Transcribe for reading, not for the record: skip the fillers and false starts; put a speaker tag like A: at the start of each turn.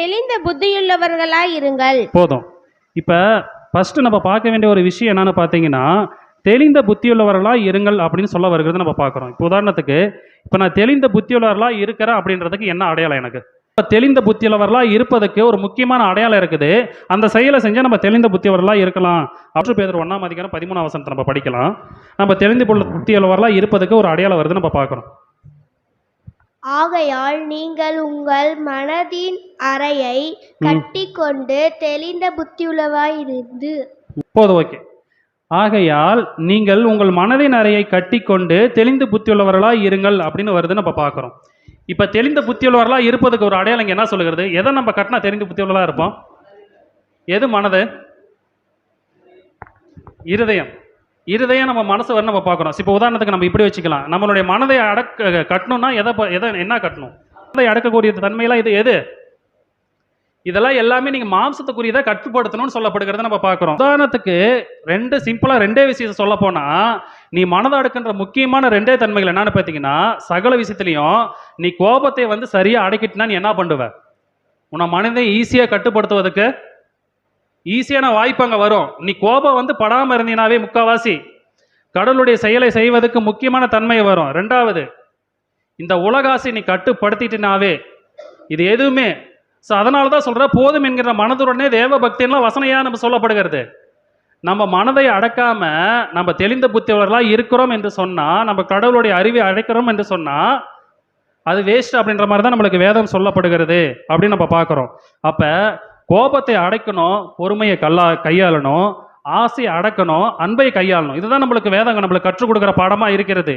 A: தெளிந்த புத்தியுள்ளவர்களாய் இருங்கள்.
B: போதும். இப்போ ஃபஸ்ட்டு நம்ம பார்க்க வேண்டிய ஒரு விஷயம் என்னன்னு பார்த்தீங்கன்னா, தெளிந்த புத்தியுள்ளவர்களாக இருங்கள் அப்படின்னு சொல்ல வருகிறது நம்ம பார்க்குறோம். இப்போ உதாரணத்துக்கு, இப்போ நான் தெளிந்த புத்தியுள்ளவர்களாக இருக்கிறேன் அப்படின்றதுக்கு என்ன அடையாளம் எனக்கு? இப்ப தெளிந்த புத்தியுள்ளவர்களாக இருப்பதுக்கு ஒரு முக்கியமான அடையாளம் இருக்குது. அந்த செயலை செஞ்சால் நம்ம தெளிந்த புத்தியுள்ளவர்களாக இருக்கலாம். அப்போஸ்தலர் பேதுரு 1ஆம் அதிகாரம் 13ஆம் வசனத்தை நம்ம படிக்கலாம். நம்ம தெளிந்த புத்தியுள்ளவர்களாக இருப்பதுக்கு ஒரு அடையாளம் வருது நம்ம பார்க்குறோம்.
A: ஆகையால் நீங்கள் உங்கள் மனதின் அறையை கட்டிக்கொண்டு தெளிந்த புத்தியுள்ளவராயிருந்து.
B: போதும், ஓகே. ஆகையால் நீங்கள் உங்கள் மனதின் அறையை கட்டிக்கொண்டு தெளிந்த புத்தியுள்ளவர்களாக இருங்கள் அப்படின்னு வருது நம்ம பார்க்குறோம். இப்போ தெளிந்த புத்தியுள்ளவர்களாக இருப்பதுக்கு ஒரு அடையாளம் இங்க என்ன சொல்லுகிறது? எதை நம்ம கட்டினா தெளிந்த புத்தியுள்ளவர்களாக இருப்போம்? எது மனது? இருதயம். இருதயம் நம்ம மனசு வர நம்ம பார்க்குறோம். இப்போ உதாரணத்துக்கு நம்ம இப்படி வச்சுக்கலாம். நம்மளுடைய மனதை கட்டணும்னா எதை என்ன கட்டணும்? மனதை அடக்கக்கூடிய தன்மையெல்லாம் இது எது? இதெல்லாம் எல்லாமே நீங்க மாம்சத்துக்குரியதை கட்டுப்படுத்தணும்னு சொல்லப்படுகிறத நம்ம பார்க்குறோம். உதாரணத்துக்கு ரெண்டே விஷயத்தை சொல்ல போனா, நீ மனதை அடக்குன்ற முக்கியமான ரெண்டே தன்மைகள் என்னன்னு பார்த்தீங்கன்னா, சகல விஷயத்திலையும் நீ கோபத்தை வந்து சரியா அடக்கிட்டுனா நீ என்ன பண்ணுவ? உன்னை மனதை ஈஸியா கட்டுப்படுத்துவதற்கு ஈஸியான வாய்ப்பு அங்கே வரும். நீ கோபம் வந்து படாமல் இருந்தீனாவே முக்காவாசி கடவுளுடைய செயலை செய்வதற்கு முக்கியமான தன்மை வரும். ரெண்டாவது, இந்த உலகாசை நீ கட்டுப்படுத்திட்டினாவே இது எதுவுமே அதனால தான் சொல்ற போதும் என்கிற மனதுடனே தேவ பக்தியெல்லாம் வசனையா நம்ம சொல்லப்படுகிறது. நம்ம மனதை அடக்காம நம்ம தெளிந்த புத்தியுள்ளவர்களாக இருக்கிறோம் என்று சொன்னா, நம்ம கடவுளுடைய அறிவை அடைக்கிறோம் என்று சொன்னா அது வேஸ்ட் அப்படின்ற மாதிரி தான் நம்மளுக்கு வேதம் சொல்லப்படுகிறது அப்படின்னு நம்ம பார்க்குறோம். அப்ப கோபத்தை அடைக்கணும், பொறுமையை கையாளணும், ஆசையை அடக்கணும், அன்பை கையாளணும். இதுதான் நம்மளுக்கு வேதங்க நம்மளுக்கு கற்றுக் கொடுக்குற பாடமா இருக்கிறது.